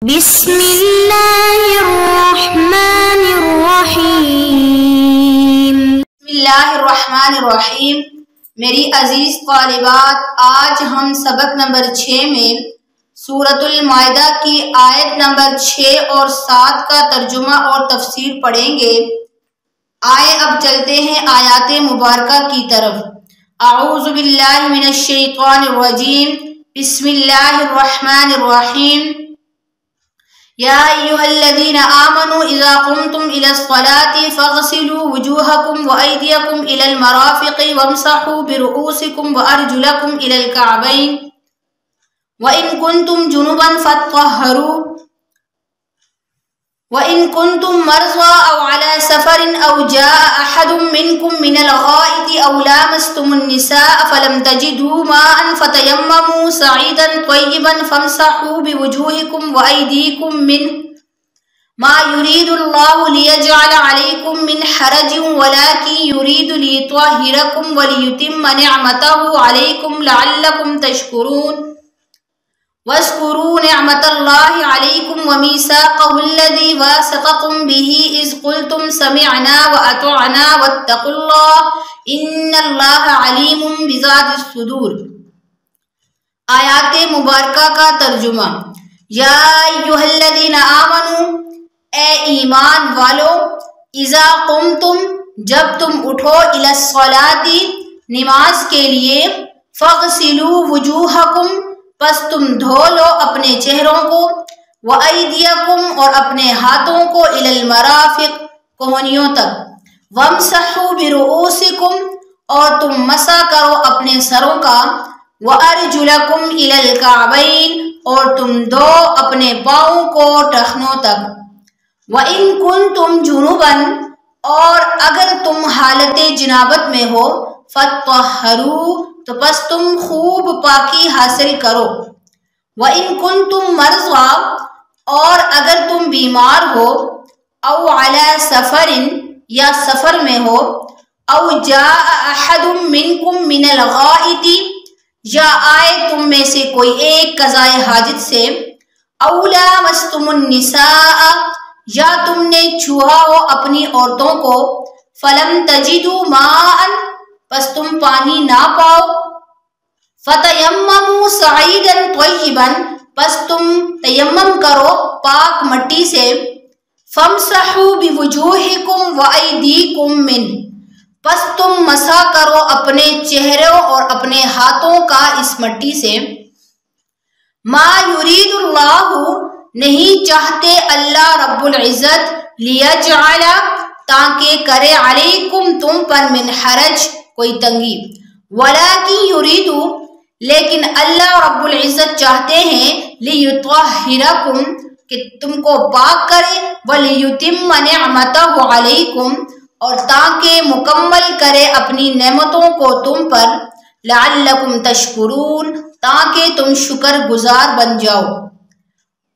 بسم اللہ الرحمن الرحیم۔ بسم اللہ الرحمن الرحیم۔ میری عزیز طالبات، آج ہم سبق نمبر 6 میں سورۃ المائدہ کی آیت نمبر 6 اور 7 کا ترجمہ اور تفسیر پڑھیں گے۔ آئے اب چلتے ہیں آیات مبارکہ کی طرف۔ اعوذ باللہ من الشیطان الرجیم، بسم اللہ الرحمن الرحیم۔ یا ایھا الذین آمنوا اذا قمتم الی الصلاۃ فاغسلوا وجوہکم وایدیکم الی المرافق وامسحوا برؤوسکم وارجلکم الی الکعبین وإن كنتم جنبا فاطهروا وإن كنتم مرضى أو على سفر أو جاء أحد منكم من الغائط أو لامستم النساء فلم تجدوا ماء فتيمموا صعيدا طيبا فامسحوا بوجوهكم وأيديكم منه ما يريد الله ليجعل عليكم من حرج ولكن يريد ليطهركم وليتم نعمته عليكم لعلكم تشكرون وَاذْكُرُوا نِعْمَةَ اللَّهِ عَلَيْكُمْ وَمِيثَاقَهُ الَّذِي وَاثَقَكُمْ بِهِ إِذْ قُلْتُمْ سَمِعْنَا وَأَطَعْنَا وَاتَّقُوا اللَّهَ إِنَّ اللَّهَ عَلِيمٌ بِذَاتِ الصُّدُورِ۔ آیات مبارکہ کا ترجمہ۔ یا ایھا الذین آمنوا، اے ایمان والو، اذا قمتم، جب تم اٹھو، الی الصلاۃ، نماز کے لیے، فاغسلوا وجوہکم، پس تم دھو لو اپنے چہروں کو، وَأَيْدِيَكُمْ، اور اپنے ہاتھوں کو، إِلَى الْمَرَافِقِ، کوہنیوں تک، وَامْسَحُوا بِرُؤُوسِكُمْ، اور تم مسح کرو اپنے سروں کا، وَأَرْجُلَكُمْ إِلَى الْكَعْبَيْنِ، اور تم دھو اپنے پاؤں کو ٹخنوں تک، وَإِن كُنتُمْ جُنُبًا، اور اگر تم حالت جنابت میں ہو، فَاطَّهَّرُوا، تو پس تم خوب پاکی حاصل کرو، وَإِن كُنتُم مَرْضَىٰ، اور اگر تم بیمار ہو، أَوْ عَلَىٰ سَفَرٍ، یا سفر میں ہو، أَوْ جَاءَ أَحَدٌ مِّنكُم مِّنَ الْغَائِطِ، یا آئے تم میں سے کوئی ایک قضائے حاجت سے، أَوْ لَامَسْتُمُ النِّسَاءَ، یا تم نے چھوا ہو اپنی عورتوں کو، فَلَمْ تَجِدُوا مَاءً، پس تم پانی نہ پاؤ، فَتَيَمَّمُوا صَعِيدًا طَيِّبًا، پس تم تیمم کرو پاک مٹی سے، فَامْسَحُوا بِوُجُوهِكُمْ وَأَيْدِيكُمْ مِنْهُ، پس تم مسح کرو اپنے چہروں اور اپنے ہاتھوں کا اس مٹی سے، مَا يُرِيدُ اللَّهُ، نہیں چاہتے اللہ رب العزت، لِيَجْعَلَ، تاکہ کرے، علیکم، تم پر، من حرج، کوئی تنگی، وَلَكِنْ يُرِيدُ، لیکن اللہ رب العزت چاہتے ہیں، لِيُطَهِّرَكُمْ، کہ تم کو پاک کرے، وَلِيُتِمَّ نِعْمَتَهُ عَلَيْكُمْ، اور تاکہ مکمل کرے اپنی نعمتوں کو تم پر، لَعَلَّكُمْ تَشْكُرُونَ، تاکہ تم شکر گزار بن جاؤ،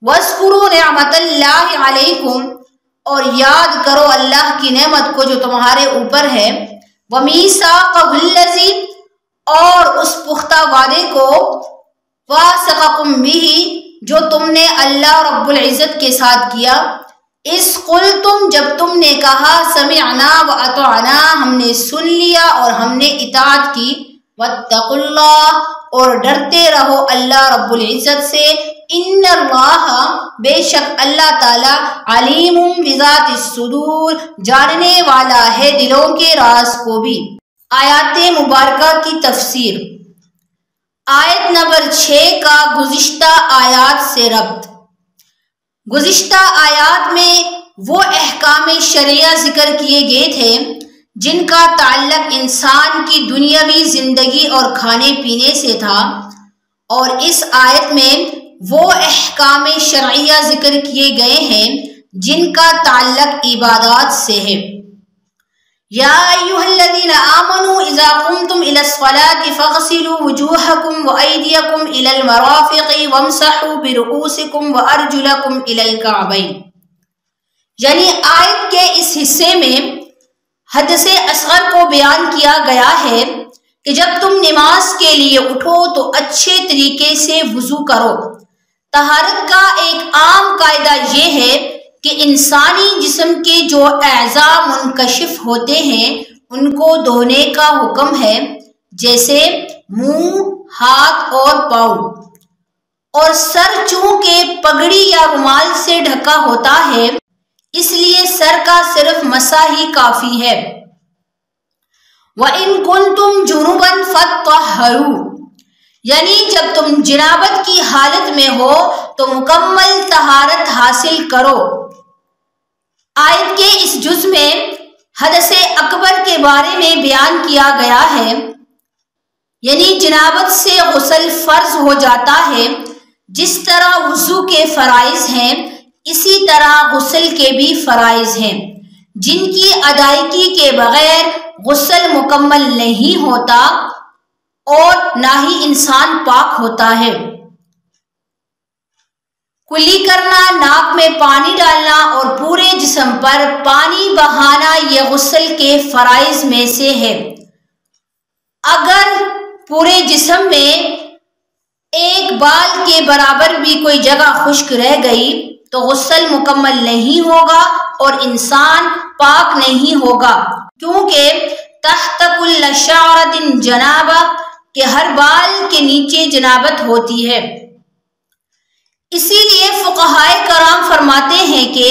وَاذْكُرُوا نِعْمَةَ اللَّهِ عَلَيْكُمْ، اور یاد کرو اللہ کی نعمت کو جو تمہارے اوپر ہے، وَمِيثَاقَهُ الَّذِي، اور اس پختہ وعدے کو، وَاثَقَكُمْ بِهِ، جو تم نے اللہ رب العزت کے ساتھ کیا، اِذْ قُلْتُمْ، جب تم نے کہا، سَمِعْنَا وَأَطَعْنَا، ہم نے سن لیا اور ہم نے اطاعت کی، وَاتَّقُوا اللَّهَ، اور ڈرتے رہو اللہ رب العزت سے، اِنَّ اللَّهَ، بے شک اللہ تعالی، علیم بذات الصدور، جاننے والا ہے دلوں کے راز کو بھی۔ آیات مبارکہ کی تفسیر۔ آیت نمبر 6 کا گزشتہ آیات سے ربط۔ گزشتہ آیات میں وہ احکام شرعیہ ذکر کیے گئے تھے جن کا تعلق انسان کی دنیاوی زندگی اور کھانے پینے سے تھا، اور اس آیت میں وہ احکام شرعیہ ذکر کیے گئے ہیں جن کا تعلق عبادات سے ہے۔ یا ایھا الذین آمنوا اذا قمتم الی الصلاۃ فاغسلوا وجوہکم وایدیکم الی المرافق وامسحوا برؤوسکم وارجلکم الی الکعبین، یعنی آیت کے اس حصے میں حدث اصغر کو بیان کیا گیا ہے کہ جب تم نماز کے لیے اٹھو تو اچھے طریقے سے وضو کرو، طہارت کا ایک عام قاعدہ یہ ہے کہ انسانی جسم کے جو اعضاء منکشف ہوتے ہیں ان کو دھونے کا حکم ہے، جیسے منہ، ہاتھ اور پاؤں، اور سر چونکہ پگڑی یا رومال سے ڈھکا ہوتا ہے اس لیے سر کا صرف مسح ہی کافی ہے۔ وَإِن كُنتُمْ جُنُبًا فَاطَّهَّرُوا، یعنی جب تم جنابت کی حالت میں ہو تو مکمل طہارت حاصل کرو۔ آیت کے اس جز میں حدث اکبر کے بارے میں بیان کیا گیا ہے، یعنی جنابت سے غسل فرض ہو جاتا ہے۔ جس طرح وضو کے فرائض ہیں اسی طرح غسل کے بھی فرائض ہیں، جن کی ادائیگی کے بغیر غسل مکمل نہیں ہوتا اور نہ ہی انسان پاک ہوتا ہے۔ کلی کرنا، ناک میں پانی ڈالنا اور پورے جسم پر پانی بہانا یہ غسل کے فرائض میں سے ہے۔ اگر پورے جسم میں ایک بال کے برابر بھی کوئی جگہ خشک رہ گئی تو غسل مکمل نہیں ہوگا اور انسان پاک نہیں ہوگا، کیونکہ تحت کل شعرۃ جنابہ کہ ہر بال کے نیچے جنابت ہوتی ہے۔ اسی لیے فقہائے کرام فرماتے ہیں کہ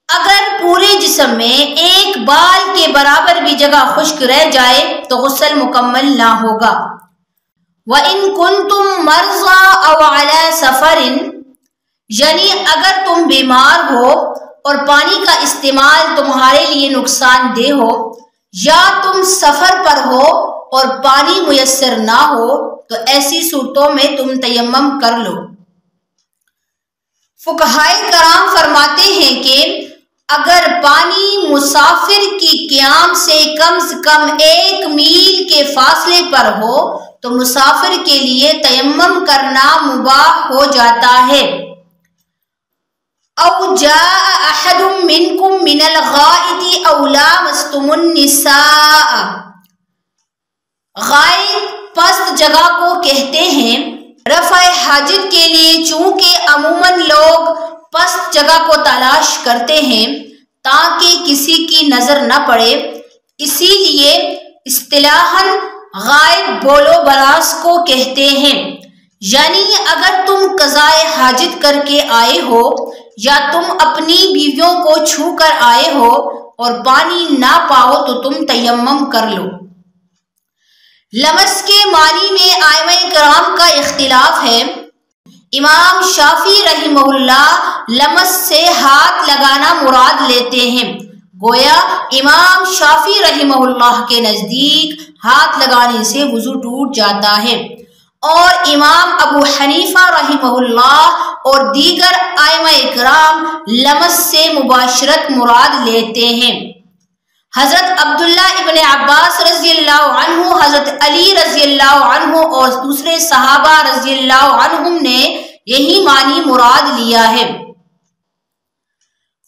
اگر پورے جسم میں ایک بال کے برابر بھی جگہ خشک رہ جائے تو غسل مکمل نہ ہوگا۔ وَإِن كُنتُم مَّرْضَىٰ أَوْ عَلَىٰ سَفَرٍ، یعنی اگر تم بیمار ہو اور پانی کا استعمال تمہارے لیے نقصان دہ ہو، یا تم سفر پر ہو اور پانی میسر نہ ہو تو ایسی صورتوں میں تم تیمم کر لو۔ فقہائے کرام فرماتے ہیں کہ اگر پانی مسافر کی قیام سے کم 1 میل کے فاصلے پر ہو تو مسافر کے لیے تیمم کرنا مباح ہو جاتا ہے۔ او جاء احد منکم من الغائط او لامستم النساء، غائط پست جگہ کو کہتے ہیں رفع حاجت کے لیے، چونکہ عموماً لوگ پست جگہ کو تلاش کرتے ہیں تاکہ کسی کی نظر نہ پڑے، اسی لیے اصطلاحاً غائط بولو براس کو کہتے ہیں۔ یعنی اگر تم قضائے حاجت کر کے آئے ہو یا تم اپنی بیویوں کو چھو کر آئے ہو اور پانی نہ پاؤ تو تم تیمم کر لو۔ لمس کے معنی میں ائمہ کرام کا اختلاف ہے۔ امام شافعی رحمہ اللہ لمس سے ہاتھ لگانا مراد لیتے ہیں، گویا امام شافعی رحمہ اللہ کے نزدیک ہاتھ لگانے سے وضو ٹوٹ جاتا ہے، اور امام ابو حنیفہ رحمہ اللہ اور دیگر ائمہ کرام لمس سے مباشرت مراد لیتے ہیں۔ حضرت عبداللہ ابن عباس رضی اللہ عنہ، حضرت علی رضی اللہ عنہ اور دوسرے صحابہ رضی اللہ عنہم نے یہی معنی مراد لیا ہے۔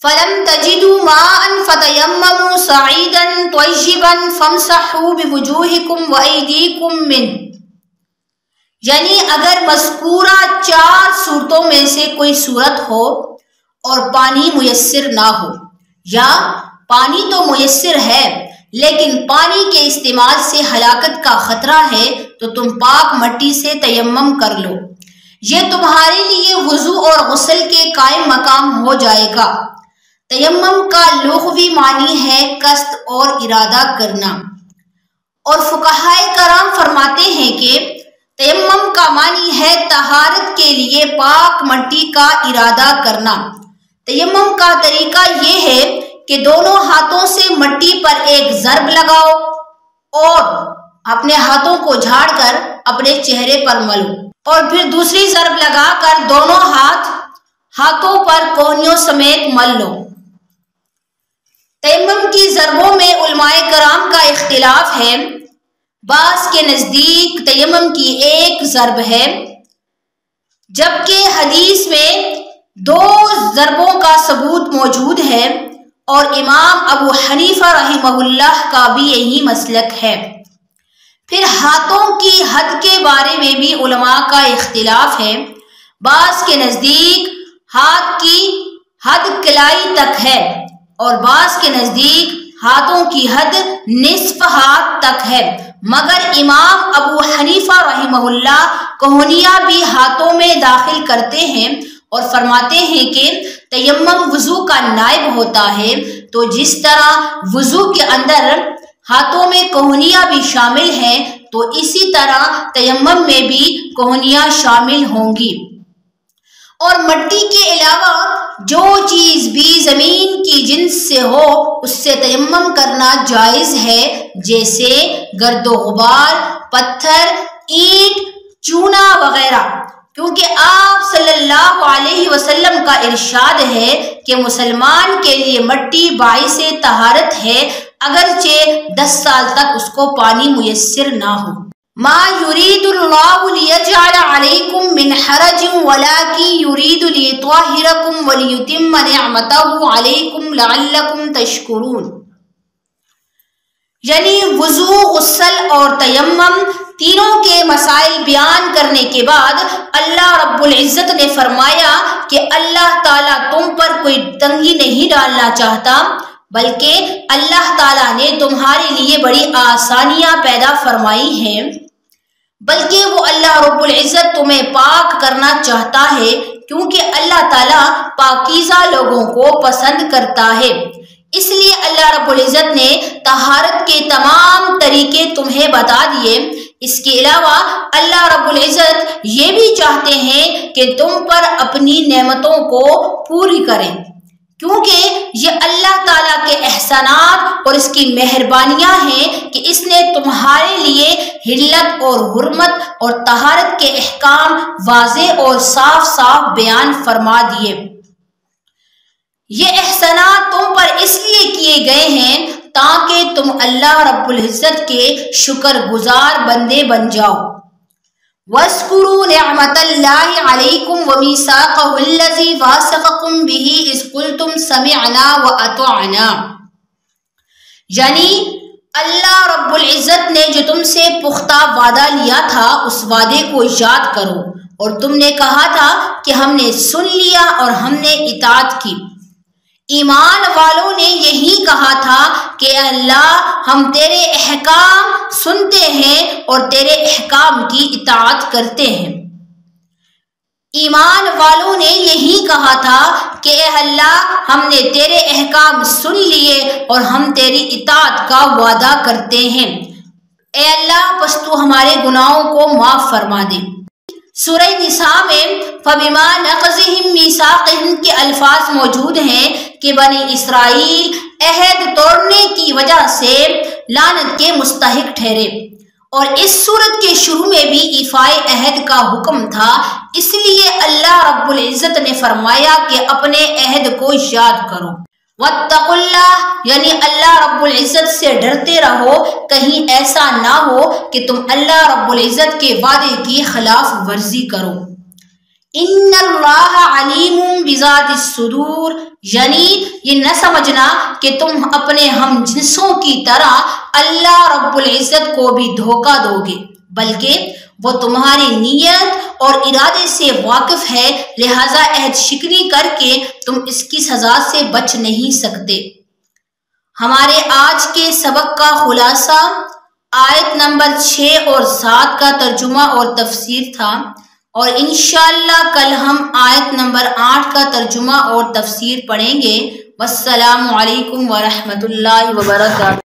فَلَمْ تَجِدُوا مَاءً فَتَيَمَّمُوا صَعِيدًا طَيِّبًا فَامْسَحُوا بِوُجُوهِكُمْ وَأَيْدِيكُمْ مِنْهُ، یعنی اگر مذکورہ 4 صورتوں میں سے کوئی صورت ہو اور پانی میسر نہ ہو، یا پانی تو میسر ہے لیکن پانی کے استعمال سے ہلاکت کا خطرہ ہے تو تم پاک مٹی سے تیمم کر لو، یہ تمہارے لیے وضو اور غسل کے قائم مقام ہو جائے گا۔ تیمم کا لغوی معنی ہے قصد اور ارادہ کرنا، اور فقہائے کرام فرماتے ہیں کہ تیمم کا معنی ہے طہارت کے لیے پاک مٹی کا ارادہ کرنا۔ تیمم کا طریقہ یہ ہے کہ دونوں ہاتھوں سے مٹی پر ایک ضرب لگاؤ اور اپنے ہاتھوں کو جھاڑ کر اپنے چہرے پر ملو، اور پھر دوسری ضرب لگا کر دونوں ہاتھوں پر کوہنیوں سمیت مل لو۔ تیمم کی ضربوں میں علماء کرام کا اختلاف ہے۔ بعض کے نزدیک تیمم کی ایک ضرب ہے، جبکہ حدیث میں 2 ضربوں کا ثبوت موجود ہے، اور امام ابو حنیفہ رحمہ اللہ کا بھی یہی مسلک ہے۔ پھر ہاتھوں کی حد کے بارے میں بھی علماء کا اختلاف ہے۔ بعض کے نزدیک ہاتھ کی حد کلائی تک ہے اور بعض کے نزدیک ہاتھوں کی حد نصف ہاتھ تک ہے، مگر امام ابو حنیفہ رحمہ اللہ کہنیاں بھی ہاتھوں میں داخل کرتے ہیں اور فرماتے ہیں کہ تیمم وضو کا نائب ہوتا ہے، تو جس طرح وضو کے اندر ہاتھوں میں کہنیاں بھی شامل ہیں تو اسی طرح تیمم میں بھی کہنیاں شامل ہوں گی۔ اور مٹی کے علاوہ جو چیز بھی زمین کی جنس سے ہو اس سے تیمم کرنا جائز ہے، جیسے گرد و غبار، پتھر، اینٹ، چونا وغیرہ، کیونکہ آپ صلی اللہ علیہ وسلم کا ارشاد ہے کہ مسلمان کے لیے مٹی باعث طہارت ہے، اگرچہ 10 سال تک اس کو پانی میسر نہ ہو۔ ما یرید اللہ لیجعل علیکم من حرج ولکن یرید لیطہرکم ولیتم نعمتہ علیکم لعلکم تشکرون۔ یعنی وضو، غسل اور تیمم تینوں کے مسائل بیان کرنے کے بعد اللہ رب العزت نے فرمایا کہ اللہ تعالیٰ تم پر کوئی تنگی نہیں ڈالنا چاہتا، بلکہ اللہ تعالیٰ نے تمہارے لیے بڑی آسانیاں پیدا فرمائی ہیں، بلکہ وہ اللہ رب العزت تمہیں پاک کرنا چاہتا ہے، کیونکہ اللہ تعالیٰ پاکیزہ لوگوں کو پسند کرتا ہے۔ اس لیے اللہ رب العزت نے طہارت کے تمام طریقے تمہیں بتا دیے۔ اس کے علاوہ اللہ رب العزت یہ بھی چاہتے ہیں کہ تم پر اپنی نعمتوں کو پوری کریں، کیونکہ یہ اللہ تعالیٰ کے احسانات اور اس کی مہربانیاں ہیں کہ اس نے تمہارے لیے حلت اور حرمت اور طہارت کے احکام واضح اور صاف صاف بیان فرما دیے۔ یہ احسانات تم پر اس لیے کیے گئے ہیں تاکہ تم اللہ رب العزت کے شکر گزار بندے بن جاؤ۔ وَاذْكُرُوا نِعْمَةَ اللَّهِ عَلَيْكُمْ وَمِيثَاقَهُ الَّذِي وَاثَقَكُمْ بِهِ إِذْ قُلْتُمْ سَمِعْنَا وَأَطَعْنَا۔ یعنی اللہ رب العزت نے جو تم سے پختہ وعدہ لیا تھا اس وعدے کو یاد کرو، اور تم نے کہا تھا کہ ہم نے سن لیا اور ہم نے اطاعت کی۔ ایمان والوں نے یہی کہا تھا کہ اللہ ہم تیرے احکام سنتے ہیں اور تیرے احکام کی اطاعت کرتے ہیں۔ ایمان والوں نے یہی کہا تھا کہ اے اللہ ہم نے تیرے احکام سن لیے اور ہم تیری اطاعت کا وعدہ کرتے ہیں، اے اللہ بس تو ہمارے گناہوں کو معاف فرما دے۔ سورہ نساء میں فَبِمَا نَقْضِهِمْ مِيثَاقَهُمْ کے الفاظ موجود ہیں کہ بنی اسرائیل عہد توڑنے کی وجہ سے لعنت کے مستحق ٹھہرے، اور اس سورت کے شروع میں بھی ایفائے عہد کا حکم تھا، اس لیے اللہ رب العزت نے فرمایا کہ اپنے عہد کو یاد کرو۔ وَاتَّقُوا اللَّهَ یعنی اللہ رب العزت سے ڈرتے رہو، کہیں ایسا نہ ہو کہ تم اللہ رب العزت کے وعدے کی خلاف ورزی کرو۔ اِنَّ اللَّهَ عَلِيمٌ بِذَاتِ الصُّدُورِ یعنی یہ نہ سمجھنا کہ تم اپنے ہم جنسوں کی طرح اللہ رب العزت کو بھی دھوکہ دو گے، بلکہ وہ تمہاری نیت اور ارادے سے واقف ہے، لہذا عہد شکنی کر کے تم اس کی سزا سے بچ نہیں سکتے۔ ہمارے آج کے سبق کا خلاصہ آیت نمبر 6 اور 7 کا ترجمہ اور تفسیر تھا، اور انشاءاللہ کل ہم آیت نمبر 8 کا ترجمہ اور تفسیر پڑھیں گے۔ والسلام علیکم ورحمۃ اللہ وبرکاتہ۔